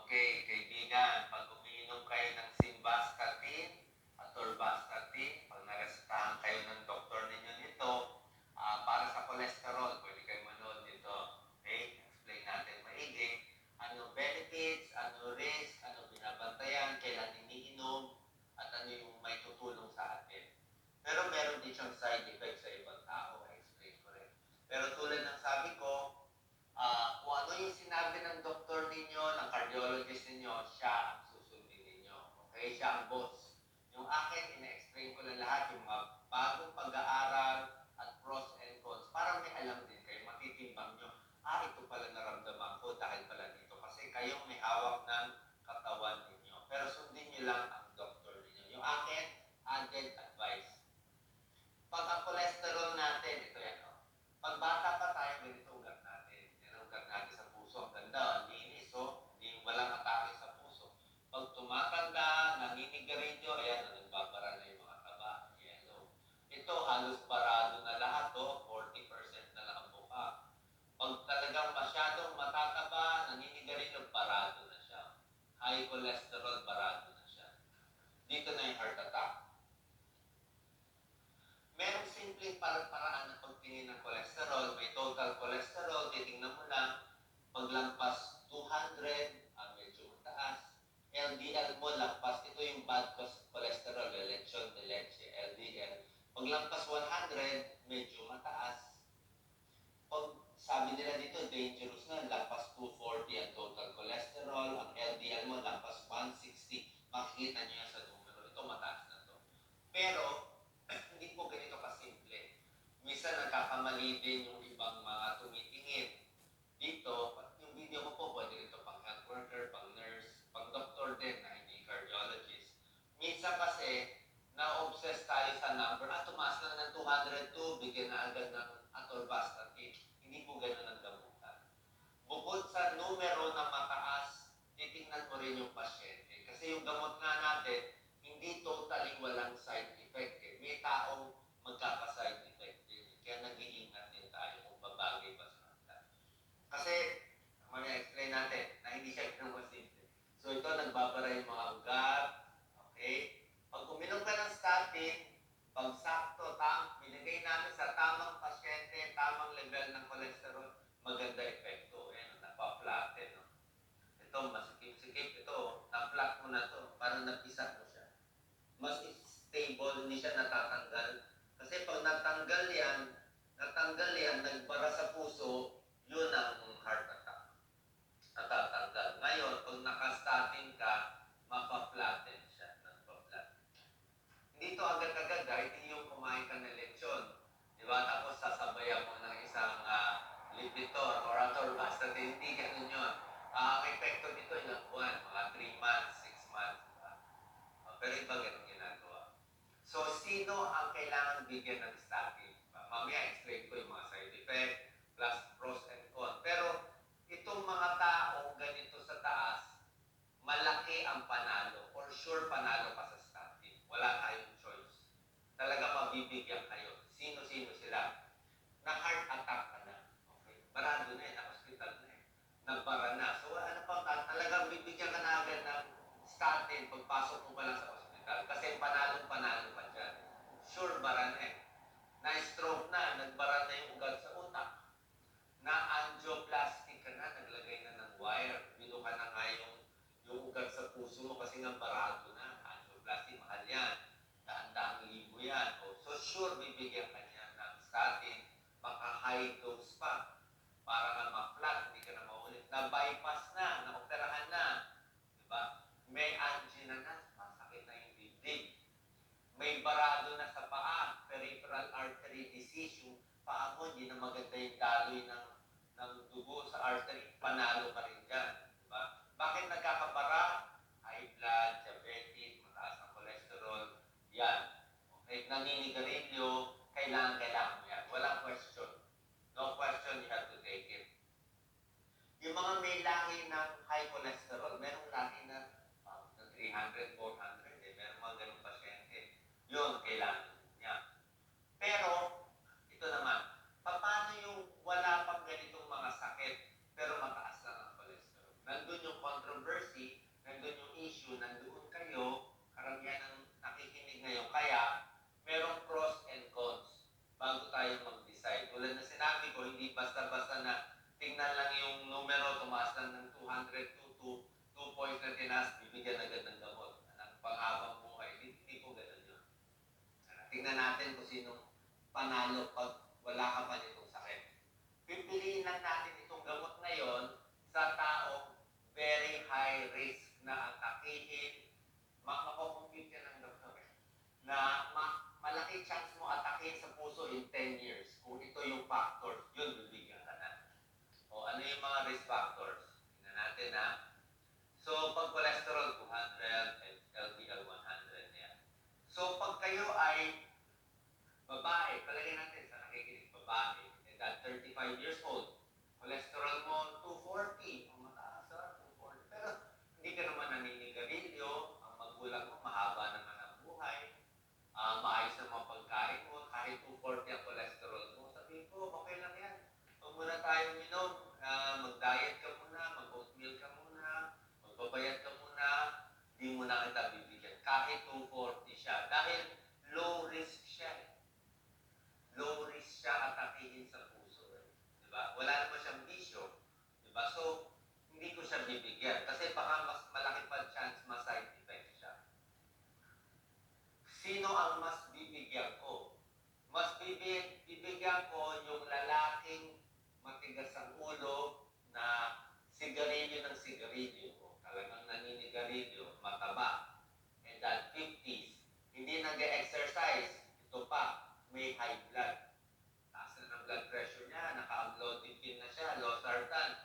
Okay, kaibigan, pag umiinom kayo ng simvastatin at torvastatin, pag naresetahan kayo ng doktor ninyo nito, para sa cholesterol, pwede kayo manood nito. Okay, explain natin maigi. Ano benefits, ano risk, ano binabantayan, kailan iniinom, at ano yung may tutulong sa atin. Pero meron din siyang side effects sa ibang tao, explain ko rin. Pero tulad ng sabi ko, kung ano yung sinabi ng doktor ninyo, ng cardiologist ninyo, siya ang susundin ninyo. Okay? Siya ang boss. Yung akin, ina-explain ko lang lahat yung mga bagong pag-aaral at pros and cons para may alam din kayo, matitimbang nyo. Ito pala naramdaman ko dahil pala dito. Kasi kayong may hawak ng katawan ninyo. Pero sundin nyo lang ang doktor ninyo. Yung akin, added advice. Pag ang cholesterol natin, ito yan, pag bata pa tayo, ganito ugat natin. Yan ang ugat natin sa puso. Ang ganda, ang linis, hindi walang atake sa puso. Pag tumatanda, naninigarilyo, ayan, nagbabara na yung mga taba. Yellow. Ito, halos barado na lahat, 40% na lang ang buka. Pag talagang masyadong matataba, naninigarilyo, barado na siya. High cholesterol, barado na siya. Dito na yung heart attack. Merong simpleng paraan ng pagtingin ng cholesterol. May total cholesterol, titingnan mo lang, paglampas 200, medyo mataas. LDL mo, lampas, ito yung bad cholesterol, lechon de leche, LDL. Paglampas 100, medyo mataas. Pag sabi nila dito, dangerous na, lampas 240 ang total cholesterol, ang LDL mo, lampas 160. Makikita nyo yan sa numero. Ito, mataas na to. Pero, hindi po ganito kasimple. Minsan nagkakamali din yung ibang mga tumitingin. Dito, yung video mo po, pwede ito pang health worker, pang nurse, pang doctor din na hindi cardiologist. Minsan kasi, na-obsess tayo sa number. Tumaas na ng 202, bigyan na agad ng atorvastatin. Hindi po ganun ang gamutan. Bukod sa numero na mataas, titingnan mo rin yung pasyente. Kasi yung gamot nga natin, hindi totally walang side effect. May taong magkaka-side effect din. Kaya nag-iingat din tayo kung babagay ba sa kanila. Kasi, mag-explain natin na hindi siya ganun simple. So ito, nagbabara yung mga ugat. Okay? Pag uminom ka ng statin, pag sakto, binigay namin sa tamang pasyente, tamang level ng cholesterol, maganda epekto. Ayan, napaflatten. Ito, masikip-sikip. Ito, na-flat mo na to. Parang napisa mo siya. Mas stable, hindi siya natatanggal. Kasi pag natanggal yan, nagbara sa puso, yun ang heart attack. Natatanggal. Ngayon, pag nakastatin ka, mapa-flatten siya. Hindi ito agad-agad, hindi yung kumain ka ng lechon. Diba? Tapos sasabayan mo ng isang Lipitor or atorvastatin. Hindi ganun yun. Ang epekto nito ilang buwan, mga 3 months, 6 months. Pero iba ganun ginagawa. So, sino ang kailangan bigyan ng statin? Mamaya explain ko yung mga side effect, plus pros and cons. Pero, itong mga taong ganito sa taas, malaki ang panalo. For sure, panalo ka sa statin. Wala tayong choice. Talaga mabibigyan kayo. Sino-sino sila? Na-heart attack ka na. Okay? Barado na na-hospital na nagbara na. So, ano pa, talagang bibigyan ka na agad ng statin pagpasok mo pa lang sa hospital. Kasi panalo-panalo pa dyan. Sure, bara na Na-stroke na, nagbara na yung ugat sa utak. Na-angioplastic ka na, naglagay na ng wire. Bino ka na nga yung ugat sa puso mo kasi nga barado na. Angioplastic, mahal yan. Daan-daang libo yan. So sure, bibigyan ka niya ng statin. Baka high dose pa. Para nga ma-flat, hindi ka na maulit. Na-bypass na, na-operahan na. Diba? May angina na, masakit na yung dibdib. May barado na sa paa, peripheral artery disease, yung paa mo, hindi na maganda yung daloy ng dugo sa artery, panalo ka rin dyan. Diba? Bakit nagkakabara? High blood, diabetes, mataas ang cholesterol, yan. Okay, naninigarilyo, kailangan mo yan. Walang question. No question, you have to take it. Yung mga may lahi ng high cholesterol, merong lahi na 300, 400, merong mga ganong pasyente. Yun, kailangan niya. Pero, ito naman, paano yung wala pang ganitong mga sakit, pero mataas lang ang cholesterol? Nandun yung controversy, two points na tinas, bibigyan agad ng gamot. Ang panghabang buhay, hindi po ganun yun. Tingnan natin kung sinong panalo pag wala ka pa nitong sakit. Pipiliin lang natin itong gamot na yon sa taong very high risk na atakihin, makakompute ka ng doktor na malaki chance mo atakihin sa puso in 10 years. Kung ito yung factors, yun bibigyan ka na. O ano yung mga risk factors? Tingnan natin ha. So, pag cholesterol 200 and LDL 100 yan. So, pag kayo ay babae, palagay natin sa nakikinig, babae, edad 35 years old, cholesterol mo 240, ang mataas ha, 240. Pero hindi ka naman naninigarilyo, ang magulang mo mahaba naman ang buhay, maayos naman pagkain mo, kahit 240 ang cholesterol mo, sabihin ko, okay lang yan. Huwag muna tayo minom, mag-diet ka muna, mag-oatmeal ka muna, magbabayad ka muna, di mo na kita bibigyan. Kahit 240 siya. Dahil low risk siya. Low risk siya atakihin sa puso. Diba? Wala naman siyang bisyo. Diba? So, hindi ko siya bibigyan. Kasi baka mas malaki pa chance ma-side effect siya. Sino ang mas bibigyan ko? Mas bibigyan ko yung lalaking matigas ang ulo na sigarilyo ng sigarilyo. Talagang naninigarilyo, mataba, edad 50s, hindi nag-exercise, ito pa, may high blood. Taas na ng blood pressure niya, naka-amlodipine na siya, losartan.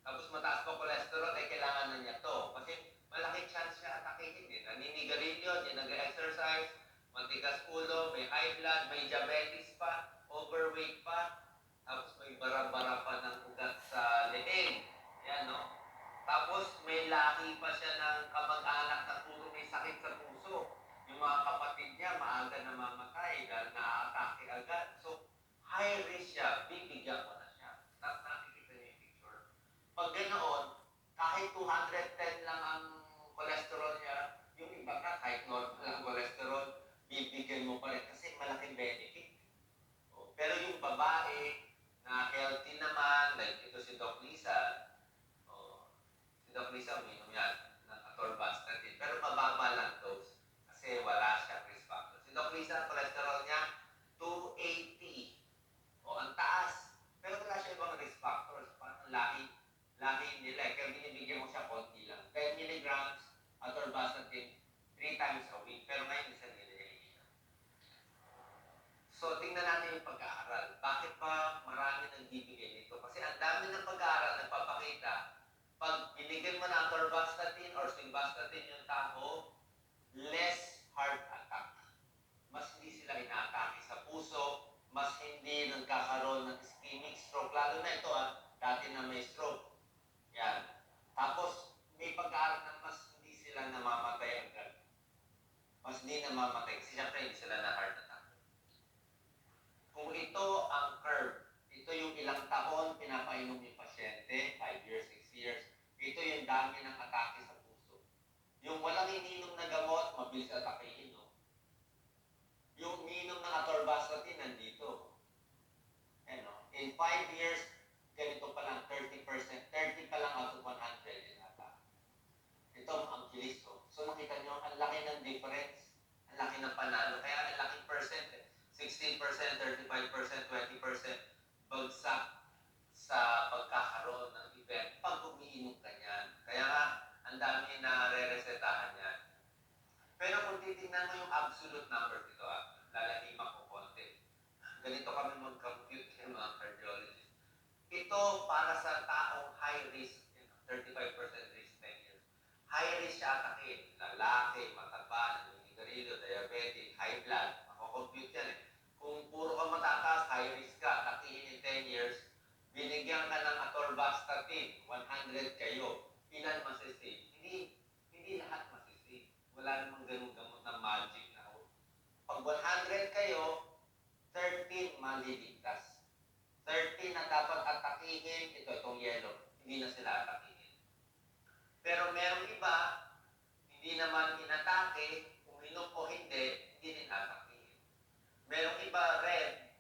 Tapos mataas pa cholesterol, ay kailangan na niya to. Kasi malaki chance siya atakihin din. Naninigarilyo, hindi nag-exercise, matigas ulo, may high blood, may diabetes pa, overweight pa, tapos may bara-bara pa ng ugat sa leeg. Yan, no? Tapos may lahi pa siya ng kamag-anak na puro may sakit sa puso. Yung mga kapatid niya maaga namamatay dahil na-atake agad. So, high risk siya, bibigyan ko na siya. Nakikita niyo yung picture. Pag ganoon, kahit 210 lang ang cholesterol niya, yung iba ka, kahit normal ang cholesterol, bibigyan mo pa rin kasi malaking benefit. Pero yung babae na healthy naman, like ito si Doc Lisa, si Doc Lisa, uminom yan ng atorvastatin. Pero mababa lang dose kasi wala siyang risk factor. Si Doc Lisa, cholesterol niya 280. Ang taas. Pero wala siya ibang risk factors. Parang lahi nila. Kaya binibigyan mo siya konti lang. 10 milligrams atorvastatin 3 times a week. Pero ngayon isa nila niya. So, tingnan natin yung pag-aaral. Bakit ba marami nagbibigay nito? Kasi ang dami ng pag-aaral nagpapakita pag binigyan mo ng atorvastatin or simvastatin yung tao, less heart attack. Mas hindi sila inaatake sa puso, mas hindi nagkakaroon ng ischemic stroke. Lalo na ito, dati na may stroke. Yan. Tapos, may pag-aaral na mas hindi sila namamatay agad. Mas hindi namamatay kasi syempre hindi sila na heart attack. Kung ito ang curve, ito yung ilang taon pinapainom yung pasyente, 5 years, 6 years, ito yung dami ng atake sa puso. Yung walang ininom na gamot, mabilis atakehin, no? Yung ininom ng atorvastatin, nandito. In 5 years, ganito pa lang, 30%, 30 pa lang out of 100 din ata. Ito ang bilis, no? So nakita nyo, ang laki ng difference, ang laki ng panalo, kaya ang laking percent, 16%, 35%, 20%, bagsak sa pagkakaroon ng event pag umiinom ka niyan. Kaya nga, ang dami na re-resetahan yan. Pero kung titignan mo yung absolute number dito, lalahima ko konti. Ganito kami mag-compute ng mga cardiologists. Ito para sa taong high risk, 35% risk 10 years. High risk siya atakin. Lalaki, mataba, naninigarilyo, diabetic, high blood. Mako-compute yan. Kung puro ka matataas, high risk ka, atakihin in 10 years, binigyan ka ng atorvastatin, 100 kayo, ilan masisave? Hindi lahat masisave. Wala namang ganung gamot na magic na. Pag 100 kayo, 13 maliligtas. 13 na dapat atakihin, itong yellow, hindi na sila atakihin. Pero merong iba, hindi naman inatake, uminom o hindi din atakihin. Merong iba, red,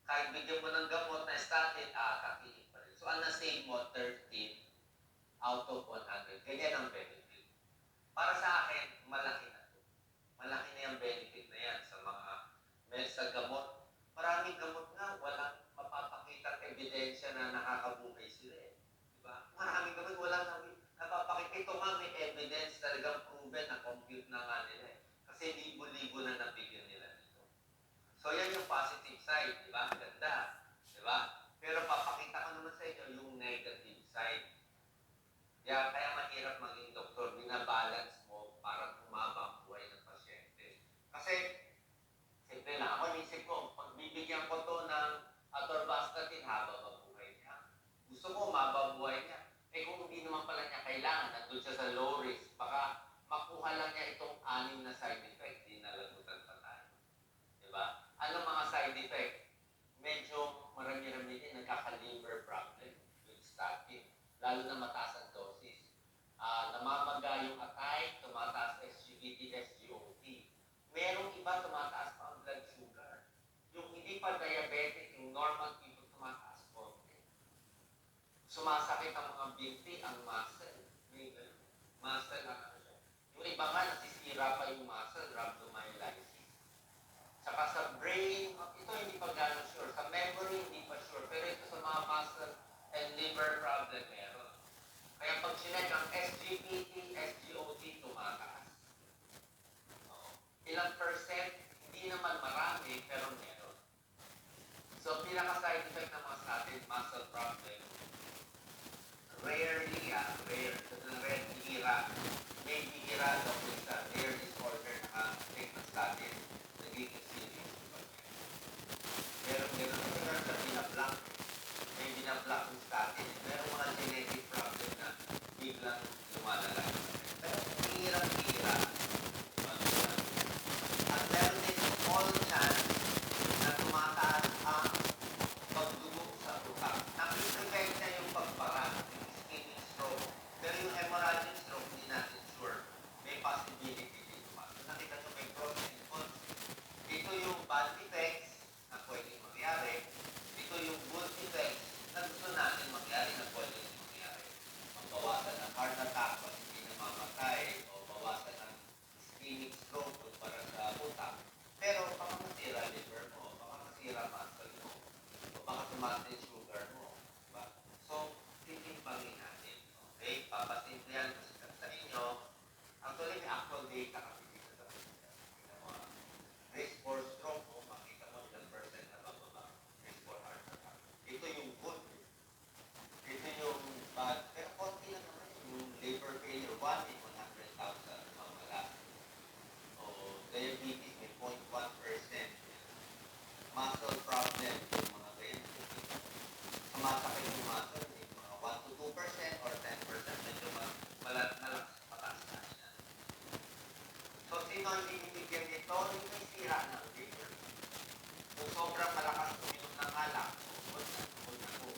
kahit bigyan mo ng gamot na statin, aatakihin pa rin. So, ang na-save mo, 13 out of 100. Ganyan bastatin haba ba buhay niya? Gusto mo mababuhay niya. Eh kung hindi naman pala niya kailangan, nandun siya sa low risk, baka makuha lang niya itong 6 na side effect, di nalagutan pa tayo. Diba? Ano mga side effect? Medyo marami-rami din nagkaka-liver problem with statin, lalo na mataas ang dosis. Namamaga yung atay, tumataas SGPT, SGOT. Merong iba tumataas pa ang blood sugar. Yung hindi pa diabetic, yung normal people tumataas konti. Sumasakit ang mga binti, ang muscle. Muscle na ano siya. Yung iba nga nasisira pa yung muscle, rhabdomyolysis. Saka sa brain, ito hindi pa gano'n sure. Sa memory, hindi pa sure. Pero ito sa mga muscle and liver problem meron. Kaya pag sinek ang SGPT, SGOT, tumataas. Ilang percent, hindi naman marami, pero meron. So, pinaka-side effect ng mga statin, muscle problem, rare, bihira. May bihira daw sa rare disorder na take ng statin, nagiging serious. Meron sa binablock. May binablock ng statin. Meron mga genetic problem na biglang lumalala. Pero bihira. At meron din all chance na tumataas ang pagdugo sa utak. Naki-prevent na yung pagbara, yung ischemic stroke. Pero yung hemorrhagic stroke, hindi natin sure. May possibility dito. Nakita nyo may pros and cons. Ito yung bad effects na pwedeng mangyari. Ito yung good effects na gusto natin mangyari na pwedeng mangyari. Magbawasan ng heart attack pag hindi namamatay o bawasan ng ischemic stroke para sa utak. Pero baka masira liver mo, baka masira muscle mo, o baka tumaas yung sugar mo. Diba? So, titimpangin natin. Okay? Papasimplihan sa inyo. Actually, may actual data kami dito sa risk for stroke mo, makita mo ilang percent na bababa. Risk for heart attack. Ito yung good. Ito yung bad. Pero konti lang naman yung liver failure. 1 in 100,000 mamala. O diabetes, may 0.1%. Muscle problem, yung mga ganyan. Sumasakit yung muscle, may mga 1 to 2% or 10%. Medyo mataas na siya. So, sino ang binibigyan nito? Yung may sira ng liver. Kung sobrang malakas uminom ng alak, huwag na po.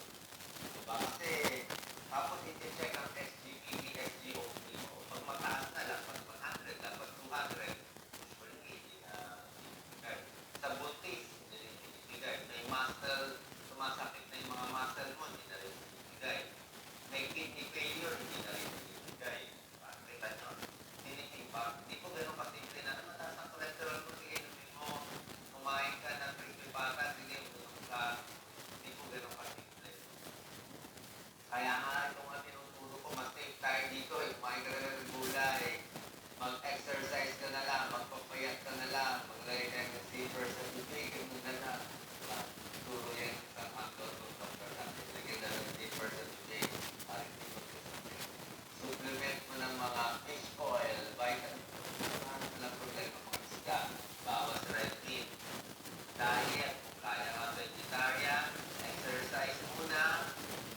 Diba? Kasi, tapos iti-check ang SGPT, SGOT mo. Pag mataas na lang, pag 100, dapat 200, usually hindi na binibigay. Sa buntis, hindi rin binibigay. May muscle, sumasakit na yung mga muscle mo, hindi na rin binibigay. May kidney failure, hindi na rin binibigay. Kita nyo, tinitimbang. Hindi po ganun kasimple na mataas ang cholesterol mo, sige, inumin mo, kumain ka ng crispy pata, sige, uminom ka. Hindi po ganun kasimple. Kaya nga, itong nga tinuturo ko, mas safe tayo dito, kumain ka na ng gulay, mag-exercise ka na lang, magpapayat ka na lang, maglagay ka ng sleepers sa bibig, ganun na lang. Turo yan sa handle ng doctor natin. Lagay na ng sleepers sa bibig, para hindi mag-sleep. Supplement mo ng mga fish oil, vitamins, walang problema, mga isda, bawas red meat, diet, kung kaya nga vegetarian, exercise muna,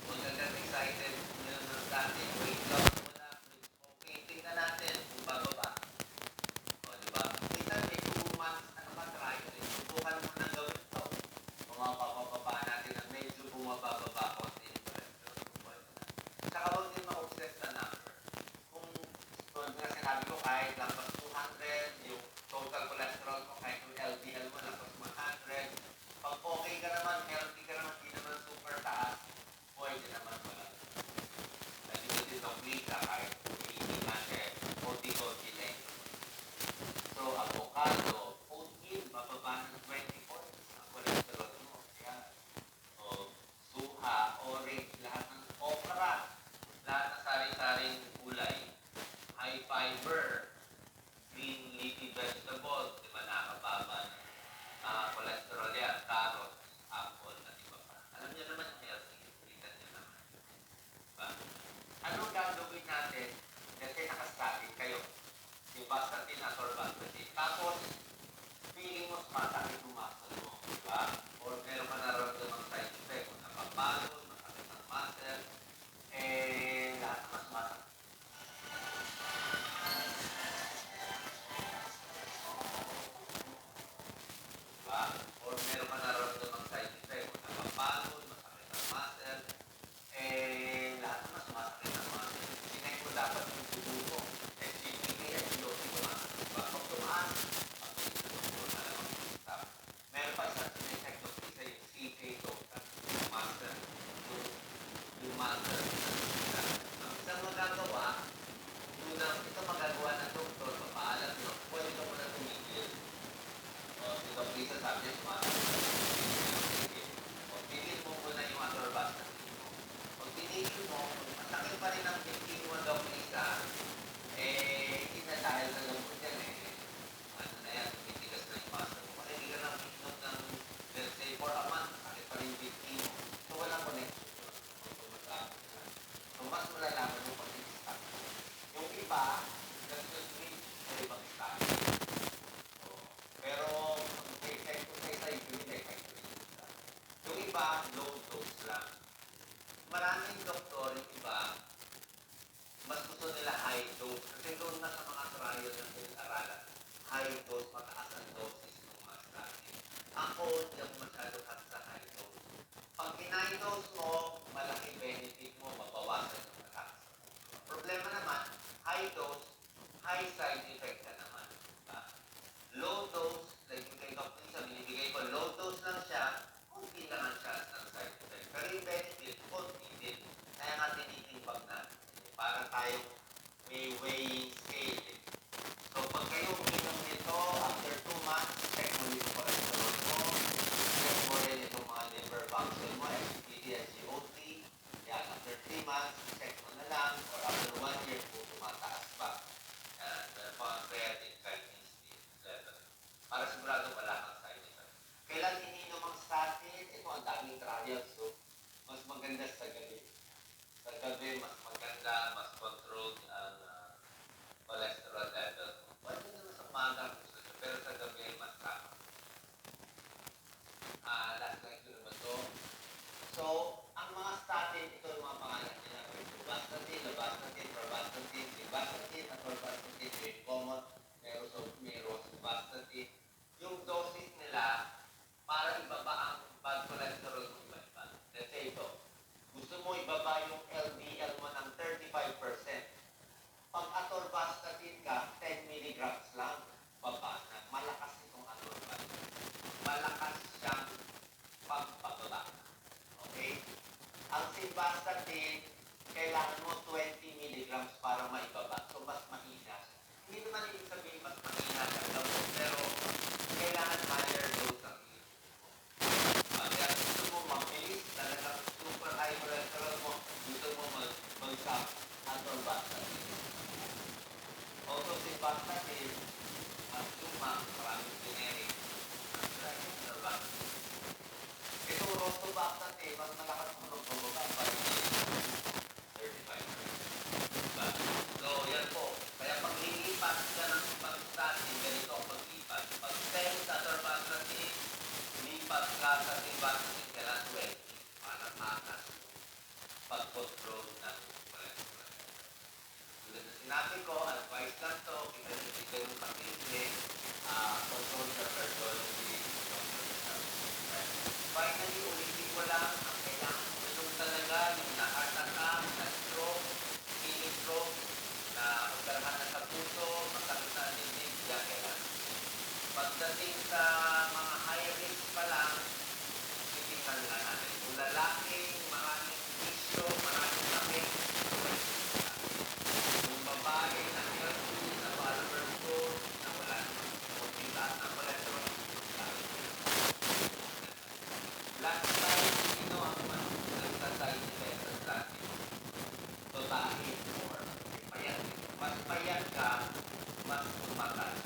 huwag agad excited, uminom ng statin, weight loss muna, okay, tingnan natin kung bababa. O, diba? Minsan may 2 months, try ko rin, subukan mo na gawin ito. Kung mapapababa natin na medyo bumababa konti yung cholesterol. Tsaka huwag din ma-obsess sa number. Kung na sinabi ko, kahit lampas 200, yung total cholesterol mo, kahit yung LDL mo, lampas 100, pag okay ka naman, healthy ka naman, di naman super taas, pwede naman wala. Dahil ito din ang wika, kahit hindi natin, konti-konti lang. So, avocado, oatmeal, bababa ng 20 points ang cholesterol mo. Yan. O, suha, orange, lahat ng okra, lahat ng sari-saring gulay, high fiber, green leafy vegetables, di ba nakababa ng cholesterol yan, carrots, apple, at iba pa. Alam niyo naman yung healthy, tingnan niyo naman. Diba? Anong gagawin natin? Kasi nakastatic kayo. Yung bastatin at orbantatin. Tapos, feeling mo sumasakit yung muscle mo. Diba? Or meron ka nararamdaman side effect. Versus meat, sa ibang style. So, pero may sa usually may effective siya. Yung iba, low dose lang. Maraming doktor, yung iba, mas gusto nila high dose. Kasi doon na sa mga trial na pinag-aralan, high dose, mataas ang dosis ng mga statin. Ako, hindi ako masyado sa high dose. Pag high dose mo, malaki benefit mo, mabawasan yung attacks. Problema naman, high dose, high side effect ka naman. Diba? Low dose, like yung kay Dr. Lisa, binibigay ko, low dose lang siya, kunti lang siya ng side effect. Pero yung benefit, kunti din. Kaya nga tinitimbang natin. Para tayong may weighing scale. So, pag kayo uminom nito, after 2 months, check mo yung cholesterol mo, check mo rin itong mga liver function mo, SGPT, SGOT. Yan, after 3 months, check mo na lang, or after 1 year, kung tumataas pa. Yan, meron pa ang creatine kinase level. Para sigurado wala kang side effect. Kailan ininom ang statin? Ito ang daming trials, so mas maganda sa gabi. Sa gabi, mas maganda, mas controlled ang cholesterol level. Pwede naman sa umaga, pero sa gabi, mas tama. Last lecture naman to. So, ang mga statin, ito yung mga pangalan nila. Rovastatin, lovastatin, pravastatin, simvastatin, atorvastatin, yung common, may rosuvastatin. Yung dosis nila, para ibaba ang bad cholesterol mo iba-iba. Let's say ito, gusto mo ibaba yung LDL mo ng 35%. Pag atorvastatin ka, 10 milligrams lang, baba na. Malakas itong atorvastatin. Malakas siyang pagpababa. Okay? Ang simvastatin, kailangan mo 20 milligrams para maibaba. So, mas mahina siya. Hindi naman ibig sabihin mas mahina siya gamot, pero kailangan higher dose ang kaya gusto mo mabilis, talagang super high cholesterol mo, gusto mo mag-stop atorvastatin. Also, simvastatin, ang suma, maraming generic, ang driving atorvastatin. Itong rosuvastatin, mas malakas mo nung bumaba pa rin 35%. Diba? So, yan po. Kaya pag lilipat ka ng simvastatin, ganito ang paglipat. Pag 10 sa atorvastatin, lipat ka sa simvastatin, kailangan 20 para takas pag-control ng cholesterol. Tulad na sinabi ko, advice lang to, kita nyo si Ganun Patisle, control the cardiology. Finally, ulitin ko lang, ang kailangan mo talaga yung na-heart attack, na-stroke, mini-stroke, na magkarahan na sa puso, masakit na dibdib, yan kailangan. Pagdating sa mga high risk pa lang, titingnan nga natin. Kung lalaking maraming isyo, maraming sakit, kung babae na healthy, na follower ko, na wala naman konting taas na cholesterol, last time, sino ang nagsaside effect sa statin? Babae or payat. Mas payat ka, mas tumatas.